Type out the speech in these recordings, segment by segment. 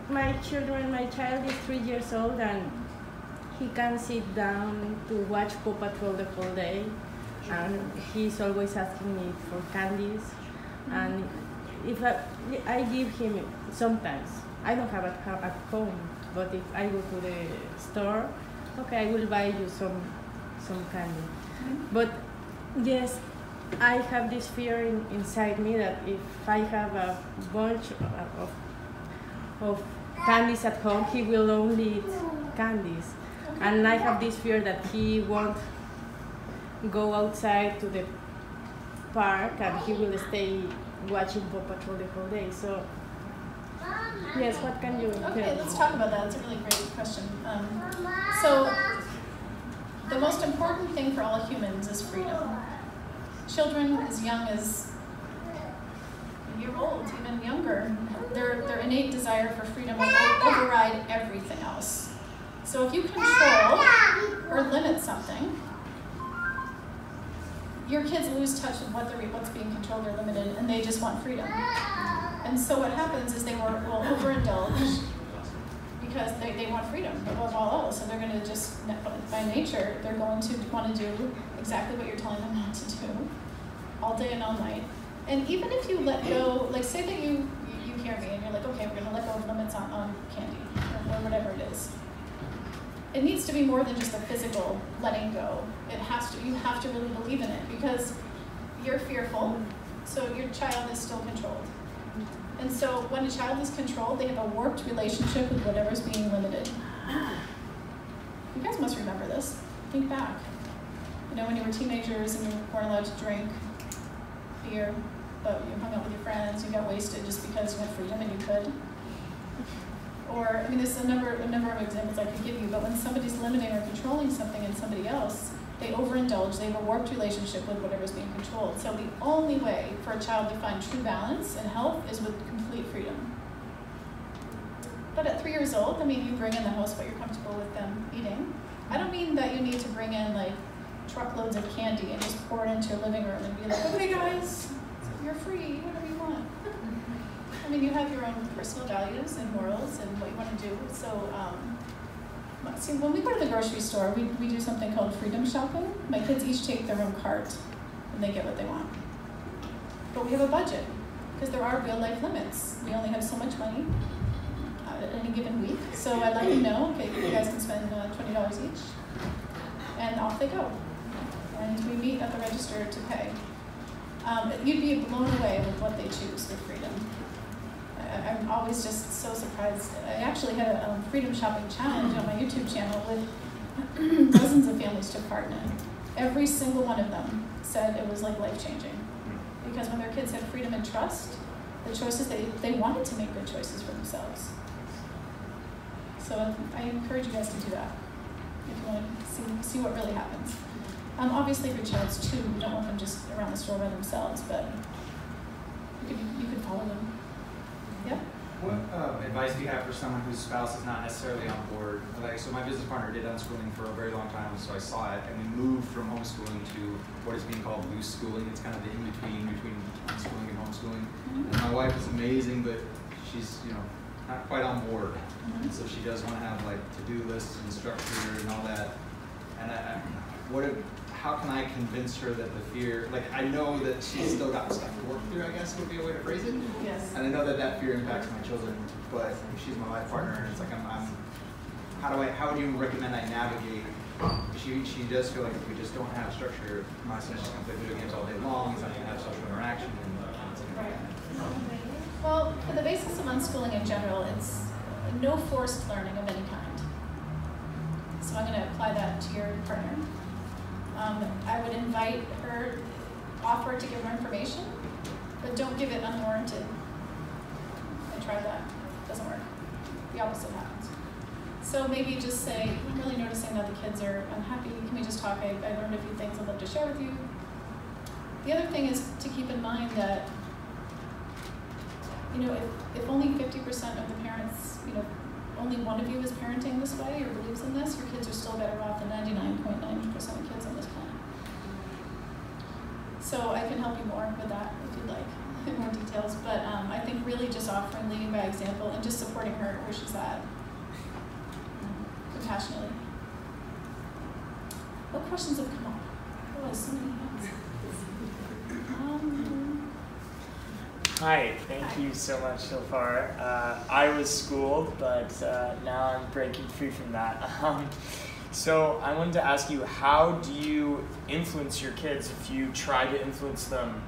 my child is 3 years old, and he can sit down to watch Paw Patrol the whole day, and he's always asking me for candies. And if I give him sometimes, I don't have it at home, but if I go to the store, okay, I will buy you some candy. But yes, I have this fear inside me that if I have a bunch of candies at home, he will only eat candies. And I have this fear that he won't go outside to the park and he will stay watching Paw Patrol the whole day. So, yes, what can you Okay, help? let's talk about that. It's a really great question. So, the most important thing for all humans is freedom. Children as young as a year old, even younger, their innate desire for freedom will override everything else. So if you control or limit something, your kids lose touch with what's being controlled or limited, and they just want freedom. And so what happens is they will overindulge because they want freedom above all else. So they're going to just, by nature, they're going to want to do exactly what you're telling them not to do, all day and all night. And even if you let go, like say that you hear me and you're like, okay, we're going to let go of limits on candy or whatever it is. It needs to be more than just a physical letting go. You have to really believe in it, because you're fearful, so your child is still controlled. And so when a child is controlled, they have a warped relationship with whatever's being limited. You guys must remember this. Think back. You know, when you were teenagers and you weren't allowed to drink beer, but you hung out with your friends, you got wasted just because you had freedom and you could. Or, I mean, there's a number of examples I could give you, but when somebody's limiting or controlling something in somebody else, they overindulge, they have a warped relationship with whatever's being controlled. So the only way for a child to find true balance and health is with complete freedom. But at 3 years old, I mean, you bring in the house what you're comfortable with them eating. I don't mean that you need to bring in like truckloads of candy and just pour it into your living room and be like, okay guys, you're free, whatever you want. I mean, you have your own personal values and morals and what you want to do. So, see, when we go to the grocery store, we do something called freedom shopping. My kids each take their own cart, and they get what they want. But we have a budget, because there are real-life limits. We only have so much money at any given week. So I let them know, okay, you guys can spend $20 each, and off they go. And we meet at the register to pay. You'd be blown away with what they choose with freedom. I'm always just so surprised. I actually had a freedom shopping challenge on my YouTube channel with dozens of families took part in it. Every single one of them said it was like life-changing. Because when their kids had freedom and trust, the choices, they wanted to make good choices for themselves. So I encourage you guys to do that if you want to see what really happens. Obviously for your child's too, you don't want them just around the store by themselves, but you could follow them. Yeah. What advice do you have for someone whose spouse is not necessarily on board? Like, so my business partner did unschooling for a very long time, so I saw it, and we moved from homeschooling to what is being called loose schooling. It's kind of the in-between between unschooling and homeschooling. Mm-hmm. And my wife is amazing, but she's, not quite on board. Mm-hmm. So she does want to have like to-do lists and structure and all that. And how can I convince her that the fear, like I know that she's still got stuff to work through, I guess would be a way to phrase it. Yes. And I know that fear impacts my children, but she's my life partner, and it's like how do you recommend I navigate? She does feel like if we just don't have structure, my son is just going to play video games all day long, he's not going to have social interaction. Right. Well, for the basis of unschooling in general, it's no forced learning of any kind. So I'm going to apply that to your partner. I would invite her, offer to give her information, but don't give it unwarranted. I tried that, doesn't work. The opposite happens. So maybe just say, I'm really noticing that the kids are unhappy, can we just talk? I learned a few things I'd love to share with you. The other thing is to keep in mind that, if only 50% of the parents, only one of you is parenting this way or believes in this, your kids are still better off than 99.9% of kids on this planet. So I can help you more with that if you'd like. in more details, but I think really just offering, leading by example, and just supporting her where she's at, compassionately. What questions have come up? Oh, so many hands. Hi, thank you so much so far. I was schooled, but now I'm breaking free from that. So I wanted to ask you, how do you influence your kids? If you try to influence them,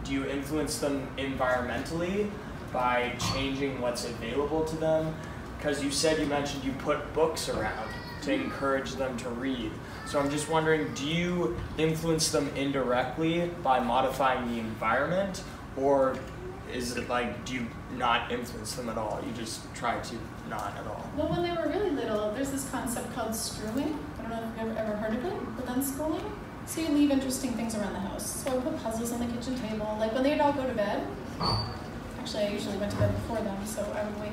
do you influence them environmentally by changing what's available to them? Because you mentioned you put books around to encourage them to read. So I'm just wondering, do you influence them indirectly by modifying the environment, or is it like, do you not influence them at all? You just try to not at all? Well, when they were really little, there's this concept called strewing. I don't know if you've ever heard of it, but unschooling. So you leave interesting things around the house. So I would put puzzles on the kitchen table. Like when they'd all go to bed, actually I usually went to bed before them, so I would wait,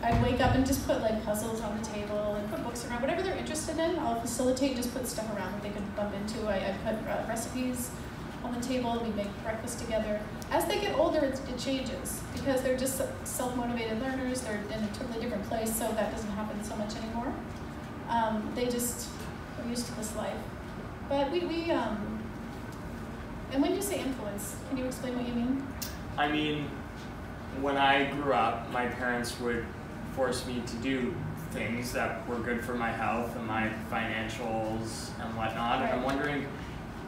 I'd wake up and just put like puzzles on the table and put books around. Whatever they're interested in, I'll facilitate, just put stuff around that they could bump into. I put recipes on the table, we make breakfast together. As they get older, it changes because they're just self-motivated learners. They're in a totally different place, so that doesn't happen so much anymore. They just are used to this life. But and when you say influence, can you explain what you mean? I mean, when I grew up, my parents would force me to do things that were good for my health and my financials and whatnot. And I'm wondering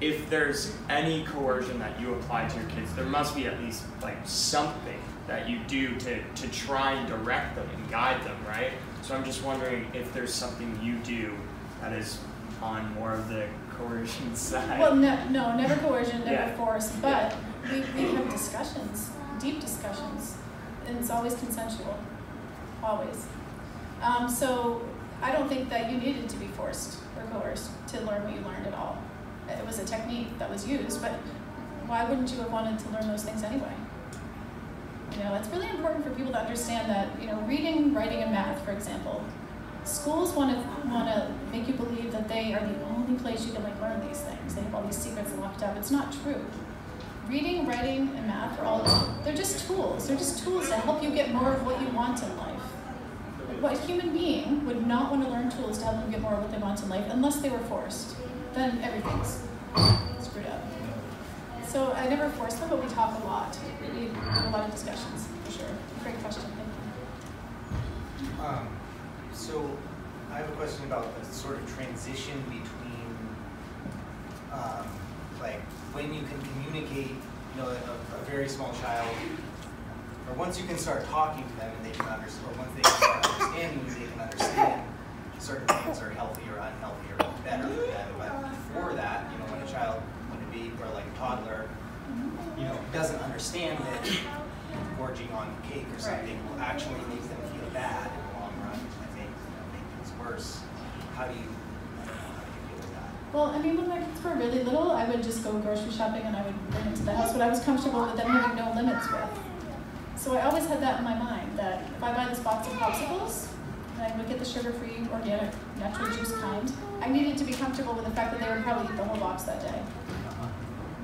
if there's any coercion that you apply to your kids. There must be at least like something that you do to try and direct them and guide them, right? So I'm just wondering if there's something you do that is on more of the coercion side. Well, no, never coercion, never force, but we have discussions, deep discussions, and it's always consensual, always. So I don't think that you needed to be forced or coerced to learn what you learned at all. It was a technique that was used, but why wouldn't you have wanted to learn those things anyway? You know, it's really important for people to understand that, you know, reading, writing, and math, for example, schools want to make you believe that they are the only place you can like learn these things. They have all these secrets locked up. It's not true. Reading, writing, and math they're just tools. They're just tools to help you get more of what you want in life. What human being would not want to learn tools to help them get more of what they want in life unless they were forced? Then everything's screwed up. So I never force them, but we talk a lot. We have a lot of discussions, for sure. Great question, thank you. So I have a question about the sort of transition between, like when you can communicate, you know, a very small child, or once you can start talking to them and they can understand, or once they can start understanding you, they can understand certain things are healthy or unhealthy or better for them. But before that, you know, when a child, when a baby or like a toddler, you know, doesn't understand that gorging on cake or something will actually make them feel bad in the long run. I think make things worse. How do you deal with that? Well, I mean, when my kids were really little, I would just go grocery shopping and I would bring them to the house, but I was comfortable with them having no limits with. So I always had that in my mind, that if I buy this box of popsicles, and I would get the sugar-free, organic, natural juice kind, I needed to be comfortable with the fact that they would probably eat the whole box that day.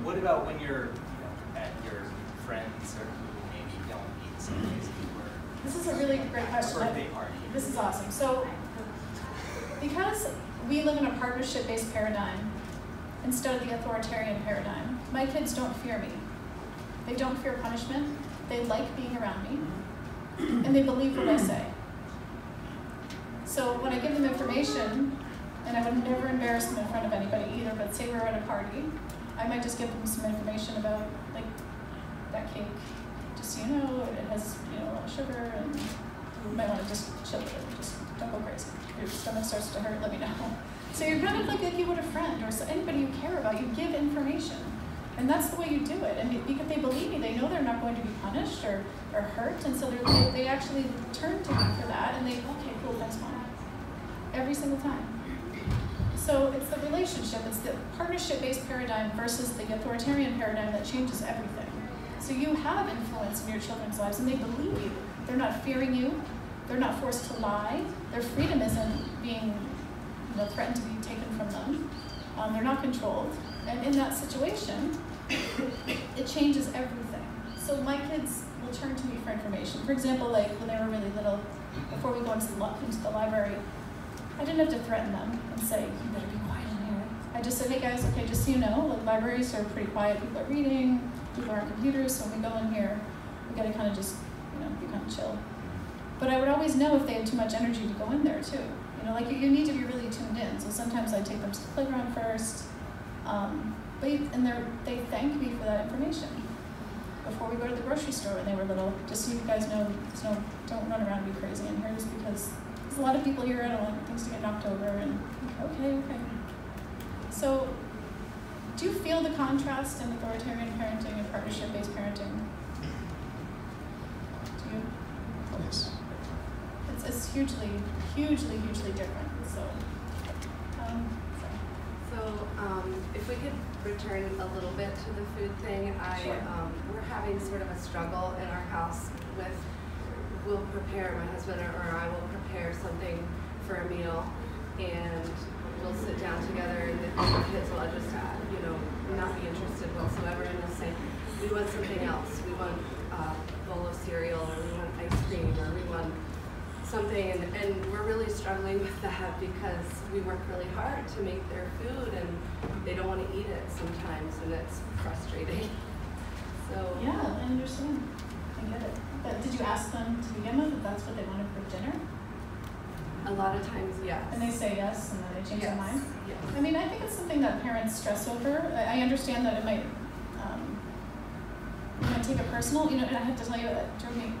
What about when you're at your friends or who maybe don't eat the same things you were? This is a really great question. Birthday party. This is awesome. So, because we live in a partnership-based paradigm instead of the authoritarian paradigm, my kids don't fear me. They don't fear punishment. They like being around me, and they believe what I say. So when I give them information, and I would never embarrass them in front of anybody either, but say we're at a party, I might just give them some information about like that cake. Just so you know, it has, you know, a lot of sugar, and you might want to just chill with it. Just don't go crazy. If your stomach starts to hurt, let me know. So you're kind of like you would a friend or anybody you care about. You give information. And that's the way you do it. And because they believe me, they know they're not going to be punished or hurt, and so they actually turn to me for that, and they, okay, cool, thanks, Mom. Every single time. So it's the relationship, it's the partnership-based paradigm versus the authoritarian paradigm that changes everything. So you have influence in your children's lives, and they believe you. They're not fearing you. They're not forced to lie. Their freedom isn't being, you know, threatened to be taken from them. They're not controlled. And in that situation, it changes everything. So my kids will turn to me for information. For example, like when they were really little, before we go into the library, I didn't have to threaten them and say, you better be quiet in here. I just said, hey guys, okay, just so you know, like libraries are pretty quiet. People are reading, people are on computers, so when we go in here, we gotta kind of just, be kind of chill. But I would always know if they had too much energy to go in there too. Like you need to be really tuned in. So sometimes I take them to the playground first, they thank me for that information. Before we go to the grocery store when they were little, just so you guys know, don't run around and be crazy in here just because there's a lot of people here, I don't want things to get knocked over, and okay. So, do you feel the contrast in authoritarian parenting and partnership-based parenting? Do you? Yes. It's hugely different, so. If we could return a little bit to the food thing, Sure. We're having sort of a struggle in our house with, we'll prepare, my husband or I will prepare something for a meal, and we'll sit down together, and the kids will just, not be interested whatsoever, and they'll say, we want something else. We want a bowl of cereal, or we want ice cream, or we want something, and we're really struggling with that because we work really hard to make their food, and they don't want to eat it sometimes, and it's frustrating. So yeah, I understand. I get it. But did you ask them to begin with if that's what they wanted for dinner? A lot of times, yes. And they say yes, and then they change their mind? Yes. I mean, I think it's something that parents stress over. I understand that it might take it personal, and I have to tell you, it drove me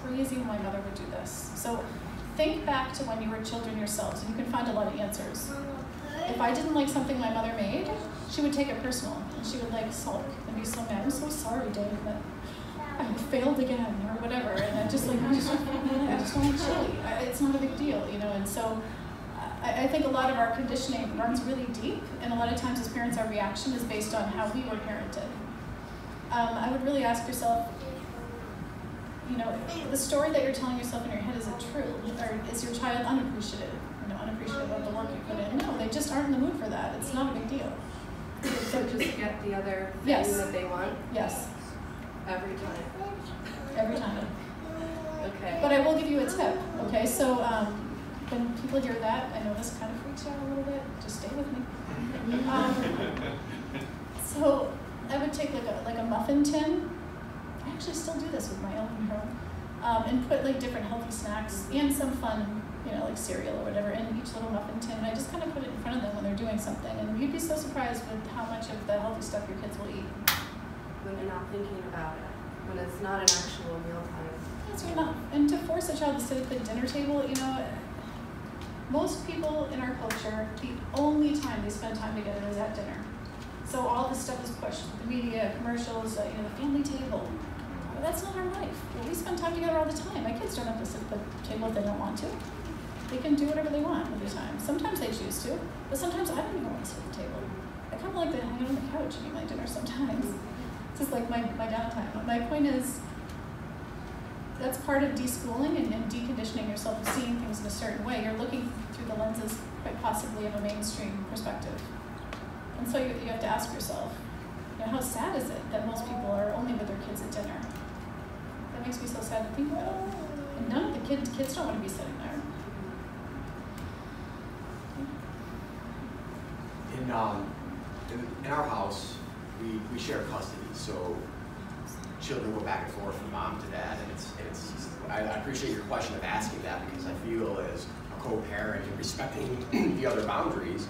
crazy when my mother would do this. So think back to when you were children yourselves, and you can find a lot of answers. If I didn't like something my mother made, she would take it personal, and she would sulk and be so mad. I'm so sorry, Dave, that I failed again, or whatever. And I just want chili. It's not a big deal, And so I think a lot of our conditioning runs really deep, and a lot of times as parents, our reaction is based on how we were parented. I would really ask yourself, the story that you're telling yourself in your head, is it true? Or is your child unappreciative of the work you put in? No, they just aren't in the mood for that. It's not a big deal. So just get the other thing Yes. that they want? Yes. Every time? Every time. Okay. But I will give you a tip, okay? So when people hear that, I know this kind of freaks you out a little bit. Just stay with me. So I would take like a muffin tin. I actually still do this with my own girl, and put different healthy snacks and some fun, like cereal or whatever, in each little muffin tin. And I just kind of put it in front of them when they're doing something, and you'd be so surprised with how much of the healthy stuff your kids will eat. When they're not thinking about it, when it's not an actual meal time. That's right. Not. And to force a child to sit at the dinner table, most people in our culture, the only time they spend time together is at dinner. So all this stuff is pushed, the media, commercials, the family table. That's not our life. We spend time together all the time. My kids don't have to sit at the table if they don't want to. They can do whatever they want with their time. Sometimes they choose to, but sometimes I don't even want to sit at the table. I kind of like to hang out on the couch and eat my dinner sometimes. It's just like my downtime. My point is, that's part of deschooling and deconditioning yourself of seeing things in a certain way. You're looking through the lenses, quite possibly, of a mainstream perspective. And so you have to ask yourself, how sad is it that most people are only with their kids at dinner? That makes me so sad to think about. And none of the kids don't want to be sitting there. In our house, we share custody, so children go back and forth from mom to dad, and I appreciate your question of asking that, because I feel as a co-parent and respecting the other boundaries,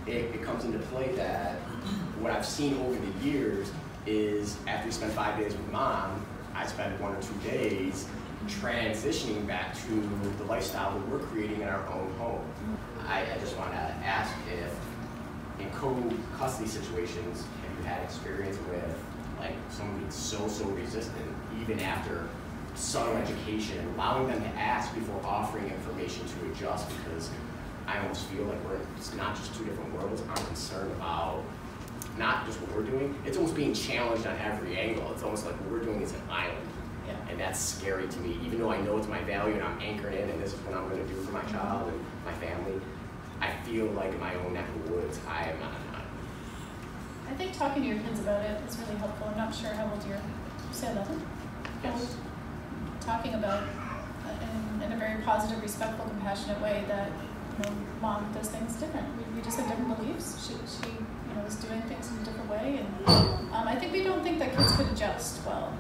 it comes into play that what I've seen over the years is after you spend 5 days with mom, I spend 1 or 2 days transitioning back to the lifestyle that we're creating in our own home. I just want to ask if in co-custody situations, have you had experience with someone being so resistant even after subtle education, allowing them to ask before offering information to adjust, because I almost feel like it's not just two different worlds. I'm concerned about not just what we're doing, it's almost being challenged on every angle. It's almost like what we're doing is an island. Yeah. And that's scary to me, even though I know it's my value and I'm anchored in and this is what I'm going to do for my child and my family. I feel like in my own neck of the woods, I am not. I think talking to your kids about it is really helpful. I'm not sure how old you're. You said 11? Yes. Talking about in a very positive, respectful, compassionate way that mom does things different. We just have different beliefs. She is doing things in a different way, and I think we don't think that kids could adjust well,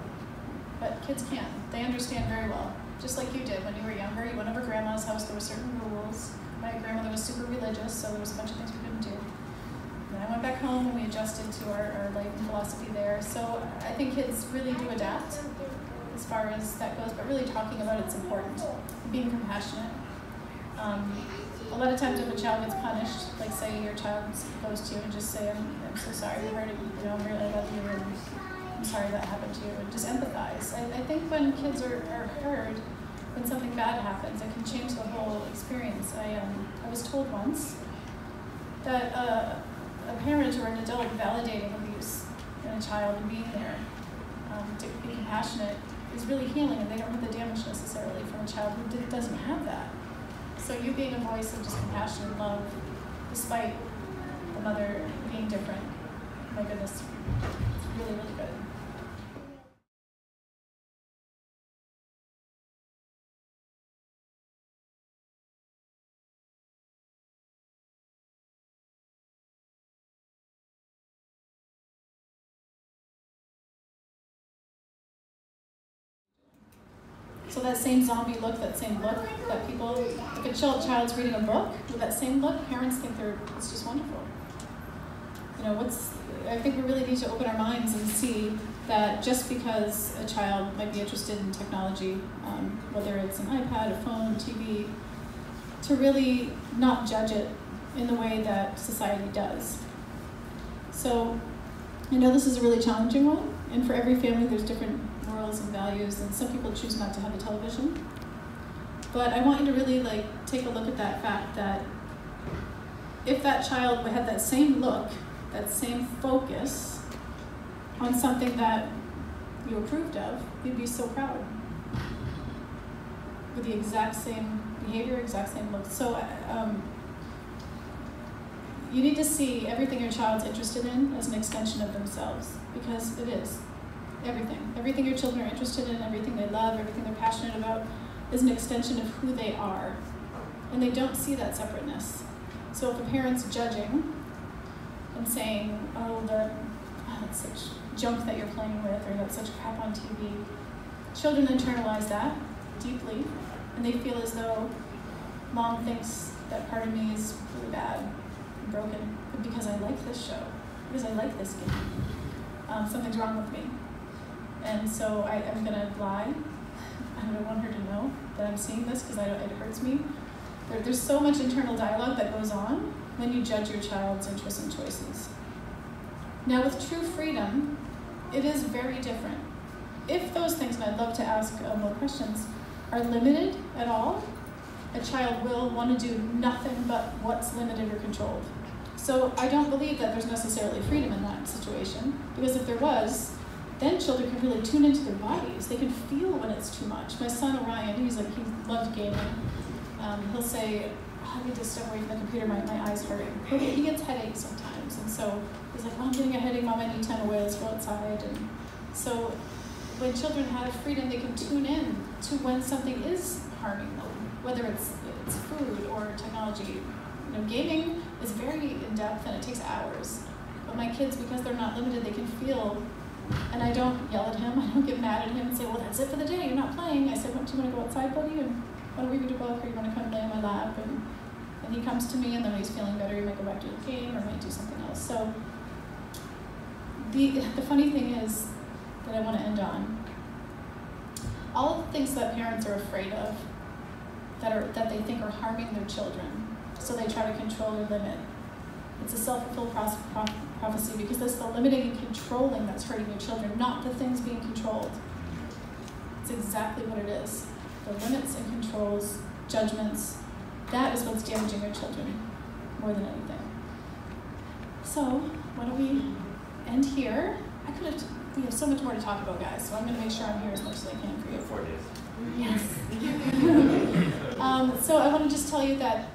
but kids can. They understand very well, just like you did when you were younger. You went over grandma's house. There were certain rules. My grandmother was super religious, so there was a bunch of things we couldn't do. Then I went back home and we adjusted to our life and philosophy there. So I think kids really do adapt as far as that goes, but really talking about it's important. Being compassionate. A lot of times if a child gets punished, like say your child goes to you and just say, I'm so sorry, I love you, and I'm sorry that happened to you, and just empathize. I think when kids are heard, when something bad happens, it can change the whole experience. I was told once that a parent or an adult validating abuse in a child and being there to be compassionate is really healing, and they don't have the damage necessarily from a child who doesn't have that. So you being a voice of just compassion and love, despite the mother being different, my goodness, it's really, really good. So that same zombie look, that same look that people, if a child's reading a book with that same look, parents think it's just wonderful. I think we really need to open our minds and see that just because a child might be interested in technology, whether it's an iPad, a phone, TV, to really not judge it in the way that society does. So I know this is a really challenging one, and for every family there's different morals and values, and some people choose not to have a television. But I want you to really take a look at that fact that if that child had that same look, that same focus on something that you approved of, you'd be so proud. With the exact same behavior, exact same look. So you need to see everything your child's interested in as an extension of themselves, because it is. Everything. Everything your children are interested in, everything they love, everything they're passionate about is an extension of who they are. And they don't see that separateness. So if a parent's judging and saying, that's such junk that you're playing with, or that's such crap on TV, children internalize that deeply, and they feel as though mom thinks that part of me is really bad and broken because I like this show, because I like this game. Something's wrong with me. And so I'm going to lie. I don't want her to know that I'm seeing this because it hurts me. There's so much internal dialogue that goes on when you judge your child's interests and choices. Now with true freedom, it is very different. If those things, and I'd love to ask more questions, are limited at all, a child will want to do nothing but what's limited or controlled. So I don't believe that there's necessarily freedom in that situation, because if there was, then children can really tune into their bodies. They can feel when it's too much. My son Orion, he loved gaming. He'll say, I need to step away from the computer, my eye's hurting. He gets headaches sometimes, and so he's like, I'm getting a headache, Mom, I need time away, let's go outside. And so when children have freedom, they can tune in to when something is harming them, whether it's food or technology. Gaming is very in-depth and it takes hours. But my kids, because they're not limited, they can feel. And I don't yell at him, I don't get mad at him and say, well, that's it for the day, you're not playing. I said, do you want to go outside, buddy? And when are we going to go out, or you want to come lay on my lap? And he comes to me, and then when he's feeling better, he might go back to the game or might do something else. So the funny thing is that I want to end on, all of the things that parents are afraid of, that they think are harming their children, so they try to control or limit. It's a self-fulfilling prophecy, because that's the limiting and controlling that's hurting your children, not the things being controlled. It's exactly what it is. The limits and controls, judgments, that is what's damaging your children more than anything. So, why don't we end here? We have so much more to talk about, guys, so I'm going to make sure I'm here as much as I can for you. 4 days. Yes. So I want to just tell you that